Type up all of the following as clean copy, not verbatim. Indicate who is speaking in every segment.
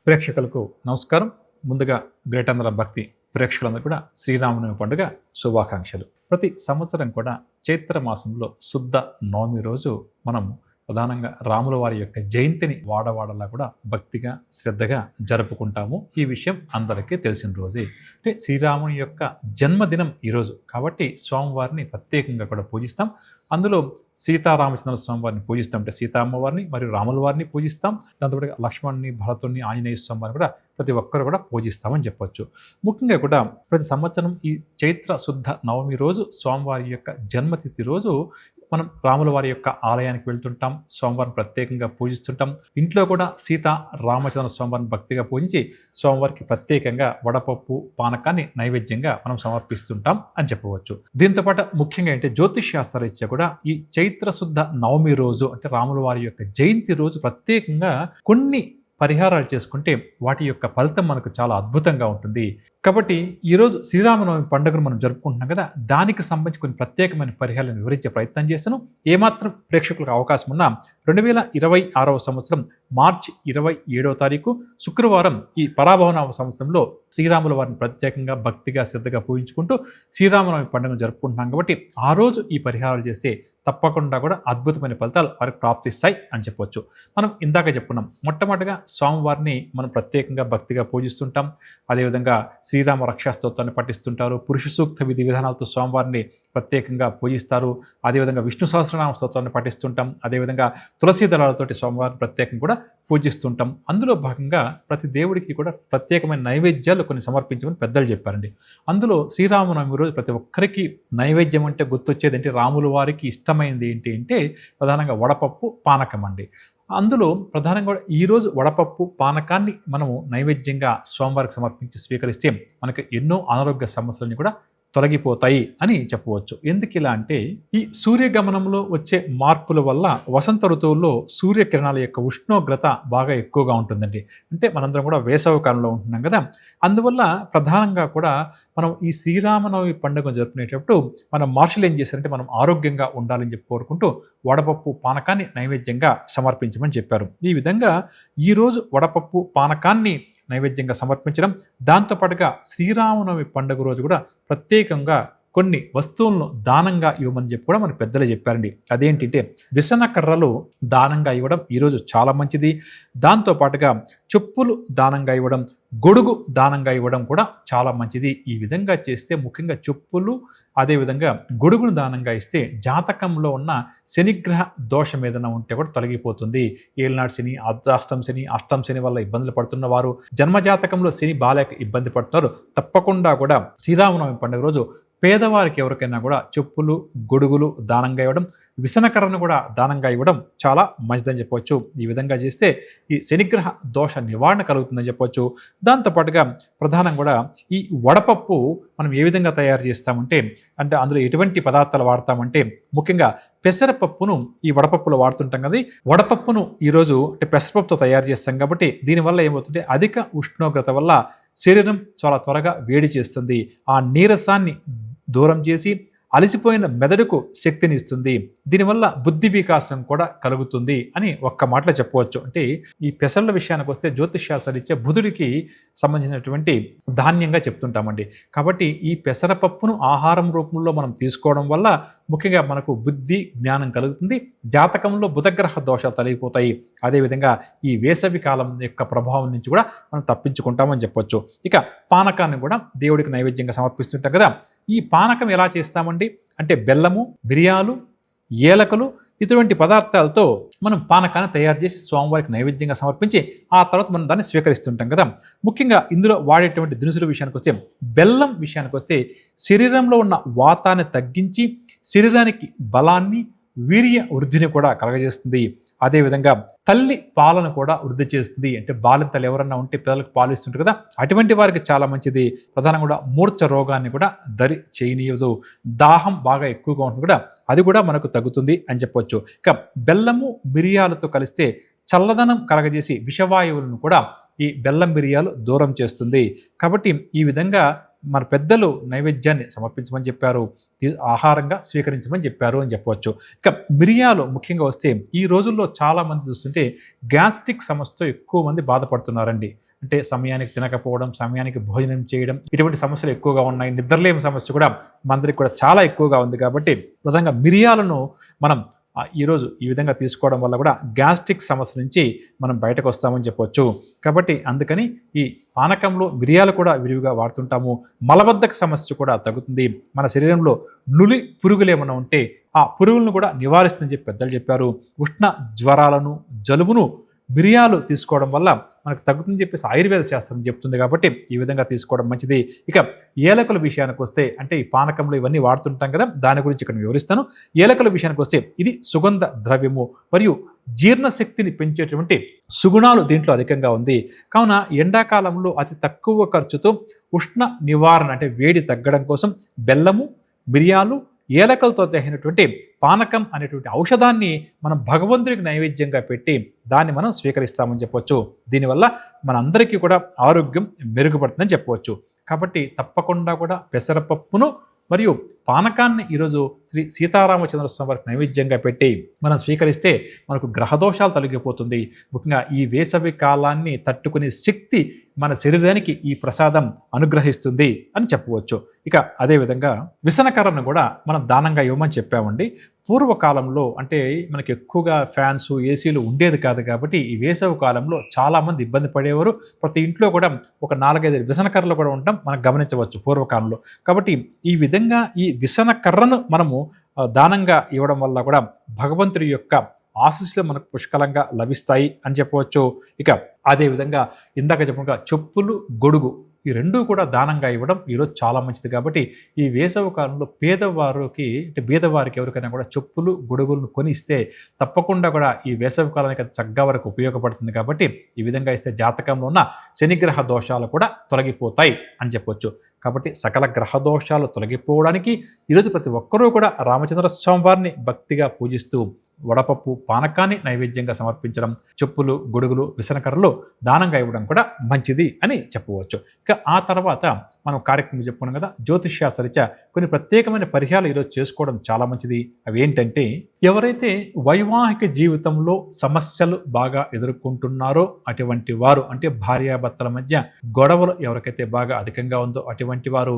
Speaker 1: ప్రేక్షకులకు నమస్కారం. ముందుగా గ్రేటాంధ్ర భక్తి ప్రేక్షకులందరూ కూడా శ్రీరామనవమి పండుగ శుభాకాంక్షలు. ప్రతి సంవత్సరం కూడా చైత్ర మాసంలో శుద్ధ నవమి రోజు మనం ప్రధానంగా రాముల వారి యొక్క జయంతిని వాడవాడలా కూడా భక్తిగా శ్రద్ధగా జరుపుకుంటాము. ఈ విషయం అందరికీ తెలిసిన రోజే. అంటే శ్రీరాముని యొక్క జన్మదినం ఈరోజు కాబట్టి స్వామివారిని ప్రత్యేకంగా కూడా పూజిస్తాం. అందులో సీతారామచంద్ర స్వామి వారిని పూజిస్తాం, అంటే సీతా అమ్మవారిని మరియు రాముల వారిని పూజిస్తాం. దాంతోపాటు లక్ష్మణుని, భరతుడిని, ఆంజనేయ స్వామి వారిని కూడా ప్రతి ఒక్కరు కూడా పూజిస్తామని చెప్పొచ్చు. ముఖ్యంగా కూడా ప్రతి సంవత్సరం ఈ చైత్ర శుద్ధ నవమి రోజు స్వామివారి యొక్క జన్మతిథి రోజు మనం రాముల వారి యొక్క ఆలయానికి వెళ్తుంటాం, స్వామివారిని ప్రత్యేకంగా పూజిస్తుంటాం. ఇంట్లో కూడా సీతా రామచంద్ర స్వామివారిని భక్తిగా పూజించి స్వామివారికి ప్రత్యేకంగా వడపప్పు పానకాన్ని నైవేద్యంగా మనం సమర్పిస్తుంటాం అని చెప్పవచ్చు. దీంతోపాటు ముఖ్యంగా అంటే జ్యోతిష్ శాస్త్రరీత్యా కూడా ఈ చైత్ర శుద్ధ నవమి రోజు అంటే రాముల వారి యొక్క జయంతి రోజు ప్రత్యేకంగా కొన్ని పరిహారాలు చేసుకుంటే వాటి యొక్క ఫలితం మనకు చాలా అద్భుతంగా ఉంటుంది. కాబట్టి ఈరోజు శ్రీరామనవమి పండుగను మనం జరుపుకుంటున్నాం కదా, దానికి సంబంధించి కొన్ని ప్రత్యేకమైన పరిహారాలను వివరించే ప్రయత్నం చేస్తాను. ఏమాత్రం ప్రేక్షకులకు అవకాశం ఉన్నా 2026వ సంవత్సరం మార్చి 27వ తారీఖు శుక్రవారం ఈ పరాభవనామ సంవత్సరంలో శ్రీరాముల వారిని ప్రత్యేకంగా భక్తిగా శ్రద్ధగా పూజించుకుంటూ శ్రీరామనవమి పండుగను జరుపుకుంటున్నాం కాబట్టి ఆ రోజు ఈ పరిహారాలు చేస్తే తప్పకుండా కూడా అద్భుతమైన ఫలితాలు వారికి ప్రాప్తిస్తాయి అని చెప్పవచ్చు. మనం ఇందాక చెప్పుకున్నాం, మొట్టమొదటిగా స్వామివారిని మనం ప్రత్యేకంగా భక్తిగా పూజిస్తుంటాం. అదేవిధంగా శ్రీరామ రక్షా స్తోత్రాన్ని పఠిస్తుంటారు, పురుష సూక్త విధి విధానాలతో స్వామివారిని ప్రత్యేకంగా పూజిస్తారు. అదేవిధంగా విష్ణు సహస్రనామ స్తోత్రాన్ని పఠిస్తుంటాం. అదేవిధంగా తులసి దళాలతోటి స్వామివారిని ప్రత్యేకంగా కూడా పూజిస్తుంటాం. అందులో భాగంగా ప్రతి దేవుడికి కూడా ప్రత్యేకమైన నైవేద్యాలు కొన్ని సమర్పించమని పెద్దలు చెప్పారండి. అందులో శ్రీరామనవమి రోజు ప్రతి ఒక్కరికి నైవేద్యం అంటే గుర్తొచ్చేది అంటే రాముల వారికి ఇష్టమైనది ఏంటి అంటే ప్రధానంగా వడపప్పు పానకం అండి. అందులో ప్రధానంగా కూడా ఈరోజు వడపప్పు పానకాన్ని మనము నైవేద్యంగా స్వామివారికి సమర్పించి స్వీకరిస్తే మనకు ఎన్నో అనారోగ్య సమస్యలని కూడా తొలగిపోతాయి అని చెప్పవచ్చు. ఎందుకు ఇలా అంటే ఈ సూర్యగమనంలో వచ్చే మార్పుల వల్ల వసంత ఋతువుల్లో సూర్యకిరణాల యొక్క ఉష్ణోగ్రత బాగా ఎక్కువగా ఉంటుందండి. అంటే మనందరం కూడా వేసవి కాలంలో ఉంటున్నాం కదా, అందువల్ల ప్రధానంగా కూడా మనం ఈ శ్రీరామనవమి పండుగ జరుపుకునేటప్పుడు మన మహర్షులు ఏం చేశారంటే మనం ఆరోగ్యంగా ఉండాలని చెప్పి కోరుకుంటూ వడపప్పు పానకాన్ని నైవేద్యంగా సమర్పించమని చెప్పారు. ఈ విధంగా ఈరోజు వడపప్పు పానకాన్ని నైవేద్యంగా సమర్పించడం, దాంతోపాటుగా శ్రీరామనవమి పండుగ రోజు కూడా ప్రత్యేకంగా కొన్ని వస్తువులను దానంగా ఇవ్వమని చెప్పి కూడా మన పెద్దలు చెప్పారండి. అదేంటంటే విసన కర్రలు దానంగా ఇవ్వడం ఈరోజు చాలా మంచిది. దాంతోపాటుగా చెప్పులు దానంగా ఇవ్వడం, గొడుగు దానంగా ఇవ్వడం కూడా చాలా మంచిది. ఈ విధంగా చేస్తే ముఖ్యంగా చెప్పులు అదేవిధంగా గొడుగును దానంగా ఇస్తే జాతకంలో ఉన్న శనిగ్రహ దోషం ఏదైనా ఉంటే కూడా తొలగిపోతుంది. ఏలినాడు శని, అర్ధాష్టం శని, అష్టం శని వల్ల ఇబ్బందులు పడుతున్న వారు, జన్మజాతకంలో శని బాలేక ఇబ్బంది పడుతున్నారు, తప్పకుండా కూడా శ్రీరామనవమి పండుగ రోజు పేదవారికి ఎవరికైనా కూడా చెప్పులు గొడుగులు దానంగా ఇవ్వడం, విసనకర్రను కూడా దానంగా ఇవ్వడం చాలా మంచిదని చెప్పవచ్చు. ఈ విధంగా చేస్తే ఈ శనిగ్రహ దోష నివారణ కలుగుతుందని చెప్పవచ్చు. దాంతోపాటుగా ప్రధానం కూడా ఈ వడపప్పు మనం ఏ విధంగా తయారు చేస్తామంటే అంటే అందులో ఎటువంటి పదార్థాలు వాడతామంటే ముఖ్యంగా పెసరపప్పును ఈ వడపప్పులో వాడుతుంటాం కదా. వడపప్పును ఈరోజు అంటే పెసరపప్పుతో తయారు చేస్తాం కాబట్టి దీనివల్ల ఏమవుతుంటే అధిక ఉష్ణోగ్రత వల్ల శరీరం చాలా త్వరగా వేడి చేస్తుంది. ఆ నీరసాన్ని దూరం చేసి అలసిపోయిన మెదడుకు శక్తిని ఇస్తుంది. దీనివల్ల బుద్ధి వికాసం కూడా కలుగుతుంది అని ఒక్క మాటలో చెప్పవచ్చు. అంటే ఈ పెసర్ల విషయానికి వస్తే జ్యోతిష్ శాస్త్రరీత్యా బుధుడికి సంబంధించినటువంటి ధాన్యంగా చెప్తుంటామండి. కాబట్టి ఈ పెసరపప్పును ఆహారం రూపంలో మనం తీసుకోవడం వల్ల ముఖ్యంగా మనకు బుద్ధి జ్ఞానం కలుగుతుంది. జాతకంలో బుధగ్రహ దోషాలు తొలగిపోతాయి. అదేవిధంగా ఈ వేసవి కాలం యొక్క ప్రభావం నుంచి కూడా మనం తప్పించుకుంటామని చెప్పొచ్చు. ఇక పానకాన్ని కూడా దేవుడికి నైవేద్యంగా సమర్పిస్తుంటాం కదా. ఈ పానకం ఎలా చేస్తామండి అంటే బెల్లము, మిరియాలు, ఏలకలు ఇటువంటి పదార్థాలతో మనం పానకాన్ని తయారు చేసి స్వామివారికి నైవేద్యంగా సమర్పించి ఆ తర్వాత మనం దాన్ని స్వీకరిస్తుంటాం కదా. ముఖ్యంగా ఇందులో వాడేటువంటి దినుసుల విషయానికి వస్తే బెల్లం విషయానికి వస్తే శరీరంలో ఉన్న వాతాన్ని తగ్గించి శరీరానికి బలాన్ని, వీర్య వృద్ధిని కూడా కలగజేస్తుంది. అదేవిధంగా తల్లి పాలను కూడా వృద్ధి చేస్తుంది. అంటే బాలింతలు ఎవరన్నా ఉంటే పిల్లలకు పాలు ఇస్తుంటారు కదా, అటువంటి వారికి చాలా మంచిది. ప్రధానంగా కూడా మూర్ఛ రోగాన్ని కూడా దరి చేయనీయదు. దాహం బాగా ఎక్కువగా ఉంటుంది కూడా అది కూడా మనకు తగ్గుతుంది అని చెప్పొచ్చు. ఇక బెల్లము మిరియాలతో కలిస్తే చల్లదనం కలగజేసి విషవాయువులను కూడా ఈ బెల్లం మిరియాలు దూరం చేస్తుంది. కాబట్టి ఈ విధంగా మన పెద్దలు నైవేద్యాన్ని సమర్పించమని చెప్పారు, ఆహారంగా స్వీకరించమని చెప్పారు అని చెప్పవచ్చు. ఇక మిరియాలు ముఖ్యంగా వస్తే ఈ రోజుల్లో చాలామంది చూస్తుంటే గ్యాస్ట్రిక్ సమస్యతో ఎక్కువ మంది బాధపడుతున్నారండి. అంటే సమయానికి తినకపోవడం, సమయానికి భోజనం చేయడం, ఇటువంటి సమస్యలు ఎక్కువగా ఉన్నాయి. నిద్రలేమి సమస్య కూడా మనందరికి కూడా చాలా ఎక్కువగా ఉంది. కాబట్టి ప్రధానంగా మిరియాలను మనం ఈరోజు ఈ విధంగా తీసుకోవడం వల్ల కూడా గ్యాస్ట్రిక్ సమస్య నుంచి మనం బయటకు వస్తామని చెప్పవచ్చు. కాబట్టి అందుకని ఈ పానకంలో మిరియాలు కూడా విరివిగా వాడుతుంటాము. మలబద్ధక సమస్య కూడా తగ్గుతుంది. మన శరీరంలో నులి పురుగులు ఏమైనా ఉంటే ఆ పురుగులను కూడా నివారిస్తుందని చెప్పి పెద్దలు చెప్పారు. ఉష్ణ జ్వరాలను, జలుబును మిరియాలు తీసుకోవడం వల్ల మనకు తగ్గుతుందని చెప్పేసి ఆయుర్వేద శాస్త్రం చెప్తుంది. కాబట్టి ఈ విధంగా తీసుకోవడం మంచిది. ఇక ఏలకుల విషయానికి వస్తే, అంటే ఈ పానకంలో ఇవన్నీ వాడుతుంటాం కదా, దాని గురించి ఇక్కడ వివరిస్తాను. ఏలకుల విషయానికి వస్తే ఇది సుగంధ ద్రవ్యము మరియు జీర్ణశక్తిని పెంచేటువంటి సుగుణాలు దీంట్లో అధికంగా ఉంది. కావున ఎండాకాలంలో అతి తక్కువ ఖర్చుతో ఉష్ణ నివారణ అంటే వేడి తగ్గడం కోసం బెల్లము, మిరియాలు, ఏలకలతో చేసినటువంటి పానకం అనేటువంటి ఔషధాన్ని మనం భగవంతుడికి నైవేద్యంగా పెట్టి దాన్ని మనం స్వీకరిస్తామని చెప్పవచ్చు. దీనివల్ల మనందరికీ కూడా ఆరోగ్యం మెరుగుపడుతుందని చెప్పవచ్చు. కాబట్టి తప్పకుండా కూడా పెసరపప్పును మరియు పానకాన్ని ఈరోజు శ్రీ సీతారామచంద్ర స్వామి వారికి నైవేద్యంగా పెట్టి మనం స్వీకరిస్తే మనకు గ్రహదోషాలు తొలగిపోతుంది. ముఖ్యంగా ఈ వేసవి కాలాన్ని తట్టుకునే శక్తి మన శరీరానికి ఈ ప్రసాదం అనుగ్రహిస్తుంది అని చెప్పవచ్చు. ఇక అదేవిధంగా విసనకర్రను కూడా మనం దానంగా ఇవ్వమని చెప్పామండి. పూర్వకాలంలో అంటే మనకి ఎక్కువగా ఫ్యాన్స్, ఏసీలు ఉండేది కాదు. కాబట్టి ఈ వేసవి కాలంలో చాలామంది ఇబ్బంది పడేవారు. ప్రతి ఇంట్లో కూడా ఒక 4-5 విసనకర్రలు కూడా ఉండటం మనం గమనించవచ్చు పూర్వకాలంలో. కాబట్టి ఈ విధంగా ఈ విసనకర్రను మనము దానంగా ఇవ్వడం వల్ల కూడా భగవంతుడి యొక్క ఆశీస్సులు మనకు పుష్కలంగా లభిస్తాయి అని చెప్పవచ్చు. ఇక అదేవిధంగా ఇందాక చెప్పినగా చెప్పులు, గొడుగు ఈ రెండూ కూడా దానంగా ఇవ్వడం ఈరోజు చాలా మంచిది. కాబట్టి ఈ వేసవి కాలంలో బీదవారికి ఎవరికైనా కూడా చెప్పులు, గొడుగులను కొని ఇస్తే తప్పకుండా కూడా ఈ వేసవి కాలానికి చక్కగా వరకు ఉపయోగపడుతుంది. కాబట్టి ఈ విధంగా ఇస్తే జాతకంలో ఉన్న శనిగ్రహ దోషాలు కూడా తొలగిపోతాయి అని చెప్పవచ్చు. కాబట్టి సకల గ్రహ దోషాలు తొలగిపోవడానికి ఈరోజు ప్రతి ఒక్కరూ కూడా రామచంద్ర స్వామి వారిని భక్తిగా పూజిస్తూ వడపప్పు, పానకాన్ని నైవేద్యంగా సమర్పించడం, చెప్పులు, గొడుగులు, విసనకర్రలు దానంగా ఇవ్వడం కూడా మంచిది అని చెప్పవచ్చు. ఇక ఆ తర్వాత మనం కార్యక్రమం చెప్పుకున్నాం కదా, జ్యోతిష్శాస్త్రరీత్యా కొన్ని ప్రత్యేకమైన పరిహారాలు ఈరోజు చేసుకోవడం చాలా మంచిది. అవి ఏంటంటే, ఎవరైతే వైవాహిక జీవితంలో సమస్యలు బాగా ఎదుర్కొంటున్నారో అటువంటి వారు, అంటే భార్యాభర్తల మధ్య గొడవలు ఎవరికైతే బాగా అధికంగా ఉందో అటువంటి వారు,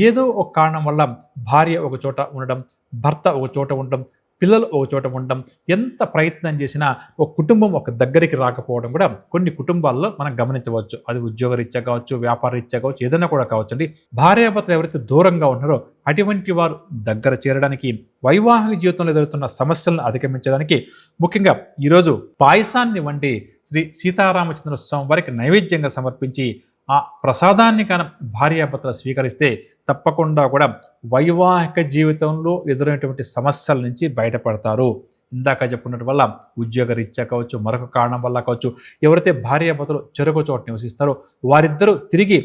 Speaker 1: ఏదో ఒక కారణం వల్ల భార్య ఒక చోట ఉండడం, భర్త ఒక చోట ఉండడం, పిల్లలు ఒక చోట ఉండడం, ఎంత ప్రయత్నం చేసినా ఒక కుటుంబం ఒక దగ్గరికి రాకపోవడం కూడా కొన్ని కుటుంబాల్లో మనం గమనించవచ్చు. అది ఉద్యోగరీత్యా కావచ్చు, వ్యాపారరీత్యా కావచ్చు, ఏదైనా కూడా కావచ్చు అండి. భార్యాభర్తలు ఎవరైతే దూరంగా ఉన్నారో అటువంటి వారు దగ్గర చేరడానికి, వైవాహిక జీవితంలో ఎదురుతున్న సమస్యలను అధిగమించడానికి ముఖ్యంగా ఈరోజు పాయసాన్ని వండి శ్రీ సీతారామచంద్ర స్వామి వారికి నైవేద్యంగా సమర్పించి ఆ ప్రసాదాన్ని కనుక భార్యాభర్తలు స్వీకరిస్తే తప్పకుండా కూడా వైవాహిక జీవితంలో ఎదురైనటువంటి సమస్యల నుంచి బయటపడతారు. ఇందాక చెప్పుకున్నట్టు వల్ల ఉద్యోగరీత్యా కావచ్చు, మరొక కారణం వల్ల కావచ్చు, ఎవరైతే భార్యాభర్తలు చెరొక చోట నివసిస్తారో వారిద్దరూ తిరిగి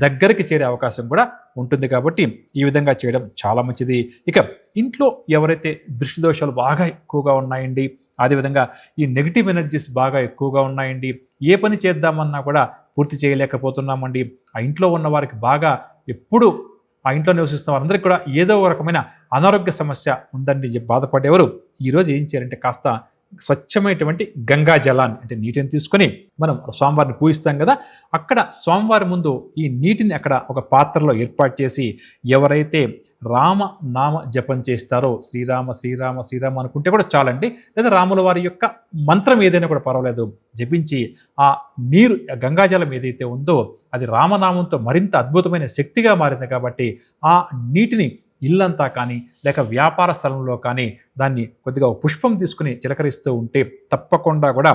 Speaker 1: దగ్గరికి చేరే అవకాశం కూడా ఉంటుంది. కాబట్టి ఈ విధంగా చేయడం చాలా మంచిది. ఇక ఇంట్లో ఎవరైతే దృష్టి దోషాలు బాగా ఎక్కువగా ఉన్నాయండి, అదేవిధంగా ఈ నెగిటివ్ ఎనర్జీస్ బాగా ఎక్కువగా ఉన్నాయండి, ఏ పని చేద్దామన్నా కూడా పూర్తి చేయలేకపోతున్నామండి, ఆ ఇంట్లో ఉన్న వారికి బాగా ఎప్పుడు ఆ ఇంట్లో నివసిస్తున్న వారందరికీ కూడా ఏదో ఒక రకమైన అనారోగ్య సమస్య ఉందండి బాధపడేవారు ఈరోజు ఏం చేయాలంటే, కాస్త స్వచ్ఛమైనటువంటి గంగా జలాన్ని అంటే నీటిని తీసుకొని మనం స్వామివారిని పూజిస్తాం కదా, అక్కడ స్వామివారి ముందు ఈ నీటిని అక్కడ ఒక పాత్రలో ఏర్పాటు చేసి ఎవరైతే రామ నామ జపం చేస్తారో, శ్రీరామ శ్రీరామ శ్రీరామ అనుకుంటే కూడా చాలండి, లేదా రాముల వారి యొక్క మంత్రం ఏదైనా కూడా పర్వాలేదు, జపించి ఆ నీరు గంగాజలం ఏదైతే ఉందో అది రామనామంతో మరింత అద్భుతమైన శక్తిగా మారింది. కాబట్టి ఆ నీటిని ఇల్లంతా కానీ లేక వ్యాపార స్థలంలో కానీ దాన్ని కొద్దిగా పుష్పం తీసుకుని చిలకరిస్తూ ఉంటే తప్పకుండా కూడా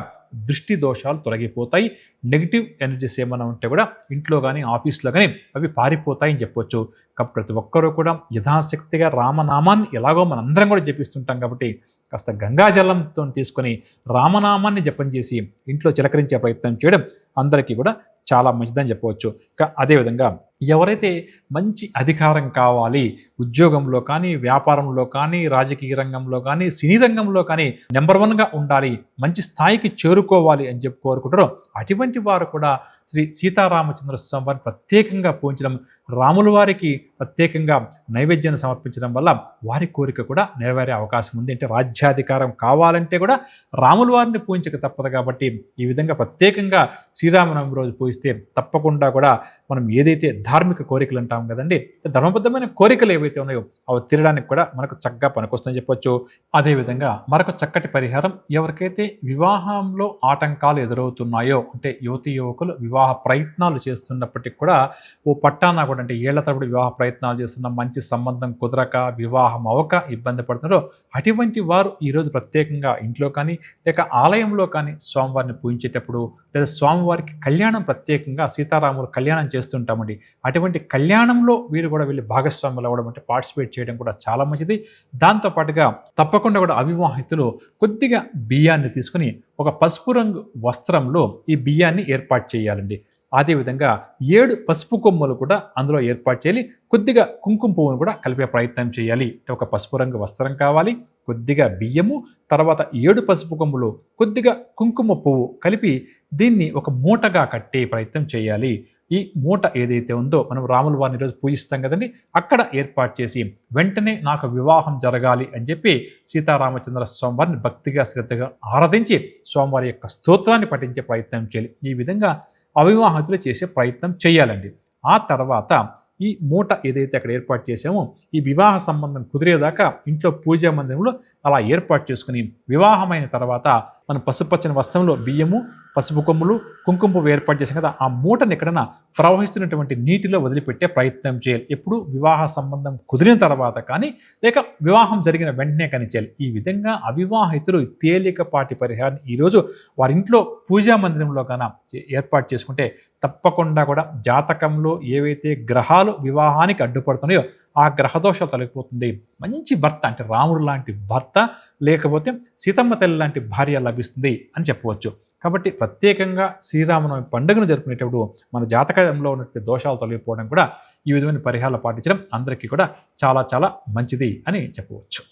Speaker 1: దృష్టి దోషాలు తొలగిపోతాయి. నెగిటివ్ ఎనర్జీస్ ఏమైనా ఉంటే కూడా ఇంట్లో కానీ ఆఫీస్లో కానీ అవి పారిపోతాయని చెప్పొచ్చు. కాబట్టి ప్రతి ఒక్కరూ కూడా యథాశక్తిగా రామనామాన్ని ఎలాగో మనందరం కూడా జపిస్తుంటాం. కాబట్టి కాస్త గంగాజలంతో తీసుకొని రామనామాన్ని జపం చేసి ఇంట్లో చిలకరించే ప్రయత్నం చేయడం అందరికీ కూడా చాలా మంచిదని చెప్పవచ్చు. అదేవిధంగా ఎవరైతే మంచి అధికారం కావాలి, ఉద్యోగంలో కానీ, వ్యాపారంలో కానీ, రాజకీయ రంగంలో కానీ, సినీ రంగంలో కానీ నెంబర్ 1గా ఉండాలి, మంచి స్థాయికి చేరుకోవాలి అని చెప్పి కోరుకుంటారో అటువంటి వారు కూడా శ్రీ సీతారామచంద్ర స్వామి వారిని ప్రత్యేకంగా పూజించడం, రాముల వారికి ప్రత్యేకంగా నైవేద్యాన్ని సమర్పించడం వల్ల వారి కోరిక కూడా నెరవేరే అవకాశం ఉంది. అంటే రాజ్యాధికారం కావాలంటే కూడా రాముల వారిని పూజించక తప్పదు కాబట్టి ఈ విధంగా ప్రత్యేకంగా శ్రీరామనవమి రోజు పూజిస్తే తప్పకుండా కూడా మనం ఏదైతే ధార్మిక కోరికలు అంటాం కదండి, ధర్మబద్ధమైన కోరికలు ఏవైతే ఉన్నాయో అవి తీరడానికి కూడా మనకు చక్కగా పనికొస్తుందని చెప్పొచ్చు. అదేవిధంగా మరొక చక్కటి పరిహారం, ఎవరికైతే వివాహంలో ఆటంకాలు ఎదురవుతున్నాయో, అంటే యువతి యువకులు వివాహ ప్రయత్నాలు చేస్తున్నప్పటికీ కూడా ఓ పట్టాన కూడా, అంటే ఏళ్ల తరబడి వివాహ ప్రయత్నాలు చేస్తున్న, మంచి సంబంధం కుదరక వివాహం అవ్వక ఇబ్బంది పడుతున్నారో అటువంటి వారు ఈరోజు ప్రత్యేకంగా ఇంట్లో కానీ లేక ఆలయంలో కానీ స్వామివారిని పూజించేటప్పుడు, లేదా స్వామివారికి కళ్యాణం ప్రత్యేకంగా సీతారాములు కళ్యాణం చేస్తుంటామండి, అటువంటి కళ్యాణంలో వీరు కూడా వెళ్ళి భాగస్వాములు అవ్వడం, అంటే పార్టిసిపేట్ చేయడం కూడా చాలా మంచిది. దాంతోపాటుగా తప్పకుండా కూడా అవివాహితులు కొద్దిగా బియ్యాన్ని తీసుకుని ఒక పసుపు రంగు వస్త్రంలో ఈ బియ్యాన్ని ఏర్పాటు చేయాలండి. అదేవిధంగా 7 పసుపు కొమ్మలు కూడా అందులో ఏర్పాటు చేయాలి. కొద్దిగా కుంకుమ పువ్వును కూడా కలిపే ప్రయత్నం చేయాలి. ఒక పసుపు రంగు వస్త్రం కావాలి, కొద్దిగా బియ్యము, తర్వాత 7 పసుపు కొమ్ములు, కొద్దిగా కుంకుమ పువ్వు కలిపి దీన్ని ఒక మూటగా కట్టే ప్రయత్నం చేయాలి. ఈ మూట ఏదైతే ఉందో మనం రాముల వారిని ఈరోజు పూజిస్తాం కదండి, అక్కడ ఏర్పాటు చేసి వెంటనే నాకు వివాహం జరగాలి అని చెప్పి సీతారామచంద్ర స్వామివారిని భక్తిగా శ్రద్ధగా ఆరాధించి స్వామివారి యొక్క స్తోత్రాన్ని పఠించే ప్రయత్నం చేయాలి. ఈ విధంగా అవివాహితులు చేసే ప్రయత్నం చేయాలండి. ఆ తర్వాత ఈ మూట ఏదైతే అక్కడ ఏర్పాటు చేసామో ఈ వివాహ సంబంధం కుదిరేదాకా ఇంట్లో పూజా మందిరంలో అలా ఏర్పాటు చేసుకుని వివాహమైన తర్వాత మనం పసుపచ్చని వస్త్రంలో బియ్యము, పసుపు కొమ్ములు, కుంకుమ పువ్వు ఏర్పాటు చేసాం కదా, ఆ మూటను ఎక్కడైనా ప్రవహిస్తున్నటువంటి నీటిలో వదిలిపెట్టే ప్రయత్నం చేయాలి. ఎప్పుడు వివాహ సంబంధం కుదిరిన తర్వాత కానీ లేక వివాహం జరిగిన వెంటనే కానీ చేయాలి. ఈ విధంగా అవివాహితులు తేలికపాటి పరిహారాన్ని ఈరోజు వారి ఇంట్లో పూజా మందిరంలో కన్నా ఏర్పాటు చేసుకుంటే తప్పకుండా కూడా జాతకంలో ఏవైతే గ్రహాలు వివాహానికి అడ్డుపడుతున్నాయో ఆ గ్రహదోషాలు తొలగిపోతుంది. మంచి భర్త, అంటే రాముడు లాంటి భర్త లేకపోతే సీతమ్మ తల్లి లాంటి భార్య లభిస్తుంది అని చెప్పవచ్చు. కాబట్టి ప్రత్యేకంగా శ్రీరామనవమి పండుగను జరుపుకునేటప్పుడు మన జాతకంలో ఉన్నటువంటి దోషాలు తొలగిపోవడం కూడా ఈ విధమైన పరిహారాలు పాటించడం అందరికీ కూడా చాలా చాలా మంచిది అని చెప్పవచ్చు.